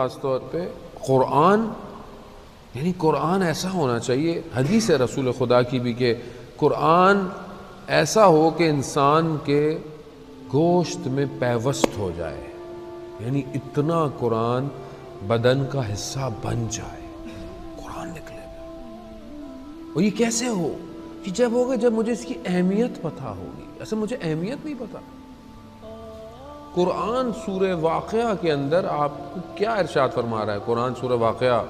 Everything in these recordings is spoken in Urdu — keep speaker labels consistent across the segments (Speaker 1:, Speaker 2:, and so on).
Speaker 1: خاص طور پہ قرآن، یعنی قرآن ایسا ہونا چاہیے، حدیث ہے رسول خدا کی بھی کہ قرآن ایسا ہو کہ انسان کے گوشت میں پیوست ہو جائے، یعنی اتنا قرآن بدن کا حصہ بن جائے، قرآن نکلے گا۔ اور یہ کیسے ہو؟ کہ جب ہوگا جب مجھے اس کی اہمیت پتہ ہوگی۔ ایسے مجھے اہمیت نہیں پتہ۔ قرآن سورہ واقعہ کے اندر آپ کو کیا ارشاد فرما رہا ہے؟ قرآن سورہ واقعہ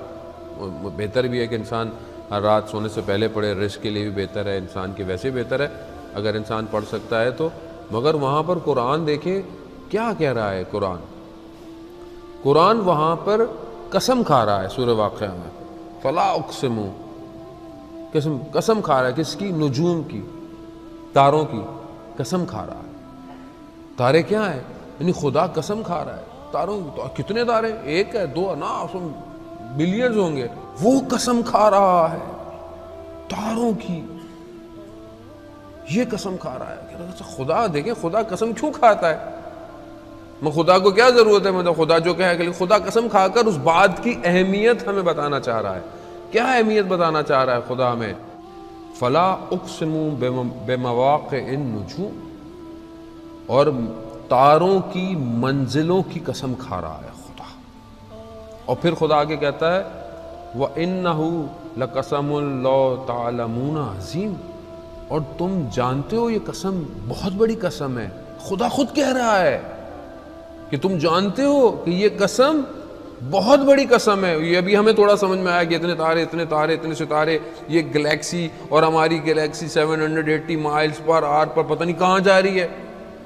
Speaker 1: بہتر بھی ہے کہ انسان ہر رات سونے سے پہلے پڑھے، رزق کے لیے بھی بہتر ہے، انسان کے ویسے بہتر ہے اگر انسان پڑھ سکتا ہے تو۔ مگر وہاں پر قرآن دیکھیں کیا کہہ رہا ہے قرآن وہاں پر قسم کھا رہا ہے سورہ واقعہ میں، فلا اقسم، قسم کھا رہا ہے، کس کی؟ نجوم کی، تاروں کی قسم کھا رہا ہے۔ تارے کیا ہیں؟ یعنی خدا قسم کھا رہا ہے تاروں کی۔ کتنے تارے؟ ایک ہے، دو نا، بلینز ہوں گے۔ وہ قسم کھا رہا ہے تاروں کی، یہ قسم کھا رہا ہے۔ خدا دیکھیں خدا قسم کیوں کھاتا ہے؟ میں خدا کو کیا ضرورت ہے؟ مطلب خدا جو کہے کہ خدا قسم کھا کر اس بات کی اہمیت ہمیں بتانا چاہ رہا ہے۔ کیا اہمیت بتانا چاہ رہا ہے خدا ہمیں؟ فلا اقسم بمواقع النجوم، اور تاروں کی منزلوں کی قسم کھا رہا ہے خدا۔ اور پھر خدا آگے کہتا ہے وَإِنَّهُ لَقَسَمٌ لَوْ تَعْلَمُونَ عَظِيمٌ، اور تم جانتے ہو یہ قسم بہت بڑی قسم ہے۔ خدا خود کہہ رہا ہے کہ تم جانتے ہو کہ یہ قسم بہت بڑی قسم ہے۔ یہ ابھی ہمیں تھوڑا سمجھ میں آیا کہ اتنے تارے، اتنے تارے، اتنے ستارے، یہ گلیکسی، اور ہماری گلیکسی 780 مائلز پر آر پر پتہ نہیں کہاں جا رہی ہے،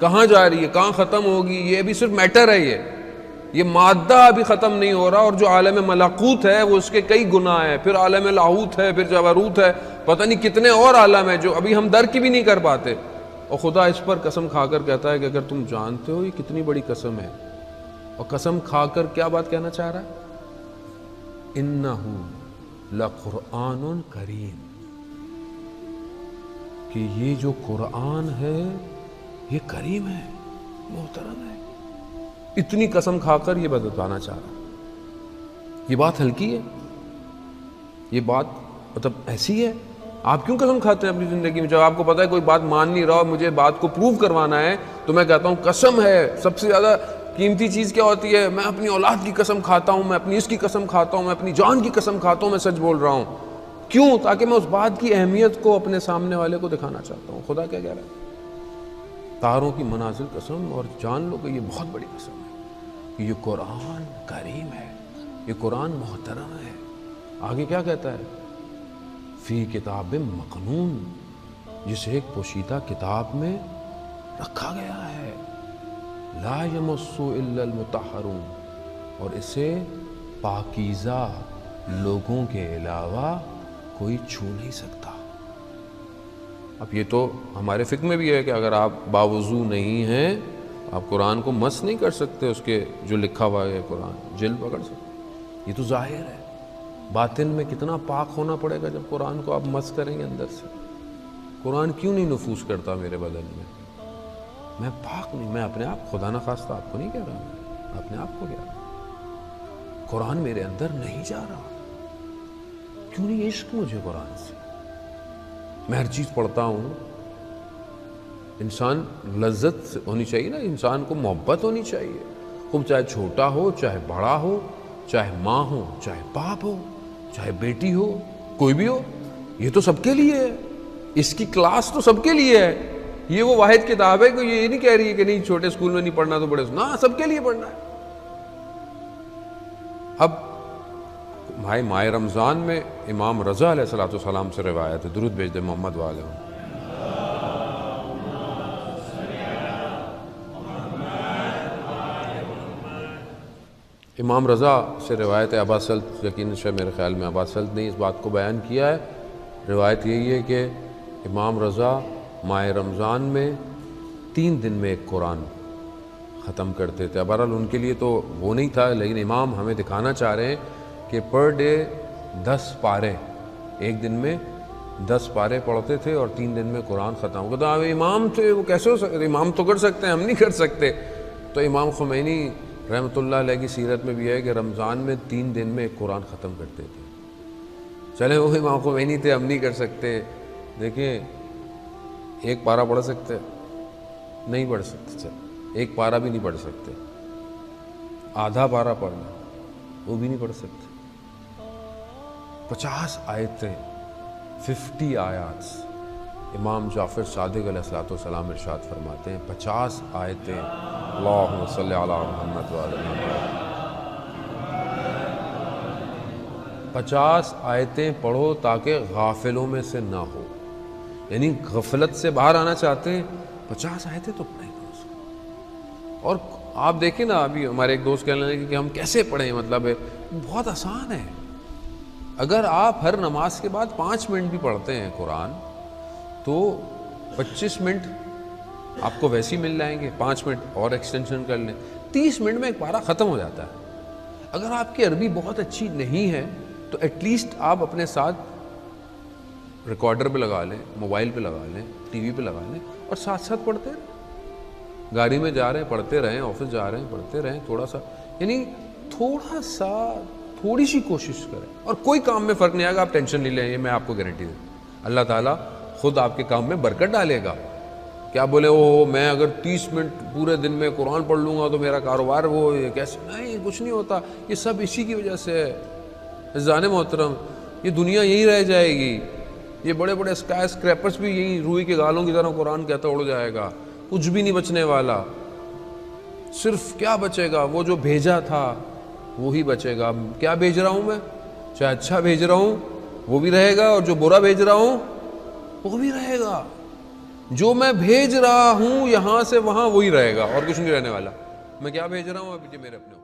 Speaker 1: کہاں جا رہی ہے، کہاں ختم ہوگی۔ یہ ابھی صرف میٹر ہے، یہ مادہ ابھی ختم نہیں ہو رہا، اور جو عالم ملکوت ہے وہ اس کے کئی گنا ہے، پھر عالم لاہوت ہے، پھر جبروت ہے، پتہ نہیں کتنے اور عالم ہیں جو ابھی ہم درک بھی نہیں کر پاتے۔ اور خدا اس پر قسم کھا کر کہتا ہے کہ اگر تم جانتے ہو یہ کتنی بڑی قسم ہے، اور قسم کھا کر کیا بات کہنا چاہ رہا ہے؟ انہ لقرآن کریم، کہ یہ جو قرآن ہے یہ کریم ہے، محترم ہے۔ اتنی قسم کھا کر یہ بتانا چاہ رہا ہے۔ یہ بات ہلکی ہے، یہ بات مطلب ایسی ہے۔ آپ کیوں قسم کھاتے ہیں اپنی زندگی میں؟ جب آپ کو پتا ہے کوئی بات مان نہیں رہا اور مجھے بات کو پروو کروانا ہے تو میں کہتا ہوں قسم ہے۔ سب سے زیادہ قیمتی چیز کیا ہوتی ہے؟ میں اپنی اولاد کی قسم کھاتا ہوں، میں اپنی اس کی قسم کھاتا ہوں، میں اپنی جان کی قسم کھاتا ہوں، میں سچ بول رہا ہوں۔ کیوں؟ تاکہ میں اس بات کی اہمیت کو اپنے سامنے والے کو دکھانا چاہتا ہوں۔ خدا کیا کہہ رہا ہے؟ تاروں کی منازل قسم، اور جان لو کہ یہ بہت بڑی قسم ہے کہ یہ قرآن کریم ہے، یہ قرآن محترم ہے۔ آگے کیا کہتا ہے؟ فی کتاب مکنون، جسے ایک پوشیدہ کتاب میں رکھا گیا ہے، لا یمس الا المطہرون، اور اسے پاکیزہ لوگوں کے علاوہ کوئی چھو نہیں سکتا۔ اب یہ تو ہمارے فقہ میں بھی ہے کہ اگر آپ باوضو نہیں ہیں آپ قرآن کو مس نہیں کر سکتے، اس کے جو لکھا ہوا ہے قرآن جلد پکڑ سکتے، یہ تو ظاہر ہے۔ باطن میں کتنا پاک ہونا پڑے گا جب قرآن کو آپ مس کریں گے اندر سے۔ قرآن کیوں نہیں نفوذ کرتا میرے بدن میں؟ میں پاک نہیں، میں اپنے آپ، خدا نخواستہ آپ کو نہیں کہہ رہا، میں اپنے آپ کو کہہ رہا، قرآن میرے اندر نہیں جا رہا۔ کیوں نہیں عشق مجھے قرآن سے؟ میں ہر چیز پڑھتا ہوں، انسان لذت ہونی چاہیے نا، انسان کو محبت ہونی چاہیے، خوب چاہے چھوٹا ہو چاہے بڑا ہو، چاہے ماں ہو چاہے باپ ہو چاہے بیٹی ہو، کوئی بھی ہو، یہ تو سب کے لیے ہے، اس کی کلاس تو سب کے لیے ہے۔ یہ وہ واحد کتاب ہے کہ یہ نہیں کہہ رہی ہے کہ نہیں چھوٹے اسکول میں نہیں پڑھنا تو بڑے، نہ سب کے لیے پڑھنا ہے۔ اب ماہ رمضان میں امام رضا علیہ السلام سے روایت ہے، درود بھیج دے محمد والے۔ امام رضا سے روایت ہے، ابا سلط یقیناً شاید میرے خیال میں ابا سلط نے اس بات کو بیان کیا ہے۔ روایت یہی ہے کہ امام رضا ماہ رمضان میں 3 دن میں ایک قرآن ختم کرتے تھے۔ بہرحال ان کے لیے تو وہ نہیں تھا، لیکن امام ہمیں دکھانا چاہ رہے ہیں کہ پر ڈے 10 پارے، ایک دن میں 10 پارے پڑھتے تھے اور 3 دن میں قرآن ختم ہوتا۔ امام تھے، وہ کیسے ہو سکتے؟ امام تو کر سکتے ہیں، ہم نہیں کر سکتے۔ تو امام خمینی رحمۃ اللہ علیہ کی سیرت میں بھی ہے کہ رمضان میں 3 دن میں ایک قرآن ختم کرتے تھے. چلے وہ امام خمینی تھے, ہم نہیں کر سکتے. دیکھیں, ایک پارہ پڑھ سکتے؟ نہیں پڑھ سکتے. چل ایک پارہ بھی نہیں پڑھ سکتے. آدھا پارہ پڑھنا وہ بھی نہیں پڑھ سکتے. 50 آیتیں, 50 آیات. امام جعفر صادق علیہ السلام ارشاد فرماتے ہیں 50 آیتیں. اللہم صلی علی محمد وعلی محمد. 50 آیتیں پڑھو تاکہ غافلوں میں سے نہ ہو. یعنی غفلت سے باہر آنا چاہتے ہیں, 50 آیتیں تو پڑھیں گے اس کو. اور آپ دیکھیں نا, ابھی ہمارے ایک دوست کہنے لگے کہ ہم کیسے پڑھیں, مطلب ہے بہت آسان ہے. اگر آپ ہر نماز کے بعد 5 منٹ بھی پڑھتے ہیں قرآن تو 25 منٹ آپ کو ویسے ہی مل جائیں گے. 5 منٹ اور ایکسٹینشن کر لیں, 30 منٹ میں ایک پارہ ختم ہو جاتا ہے. اگر آپ کی عربی بہت اچھی نہیں ہے تو ایٹ لیسٹ آپ اپنے ساتھ ریکارڈر پہ لگا لیں, موبائل پہ لگا لیں, ٹی وی پہ لگا لیں اور ساتھ ساتھ پڑھتے رہیں. گاڑی میں جا رہے ہیں پڑھتے رہیں, آفس جا رہے ہیں پڑھتے رہیں. تھوڑا سا, یعنی تھوڑی سی کوشش کریں اور کوئی کام میں فرق نہیں آئے گا. آپ ٹینشن نہیں لیں, یہ میں آپ کو گارنٹی دوں. اللہ تعالیٰ خود آپ کے کام میں برکت ڈالے گا. کیا بولے او میں اگر 30 منٹ پورے دن میں قرآن پڑھ لوں گا تو میرا کاروبار وہ کیسے, نہیں, کچھ نہیں ہوتا. یہ سب اسی کی وجہ سے ہے. عزیزان محترم, یہ دنیا یہی رہ جائے گی. یہ بڑے بڑے اسکائی اسکریپرز بھی یہی روئی کے گالوں کی طرح قرآن کہتا اڑ جائے گا. کچھ بھی نہیں بچنے والا. صرف کیا بچے گا, وہ جو بھیجا تھا وہی بچے گا. کیا بھیج رہا ہوں میں, چاہے اچھا بھیج رہا ہوں وہ بھی رہے گا, اور جو برا بھیج رہا ہوں وہ بھی رہے گا. جو میں بھیج رہا ہوں یہاں سے وہاں وہی رہے گا, اور کچھ نہیں رہنے والا. میں کیا بھیج رہا ہوں ابھی میرے اپنے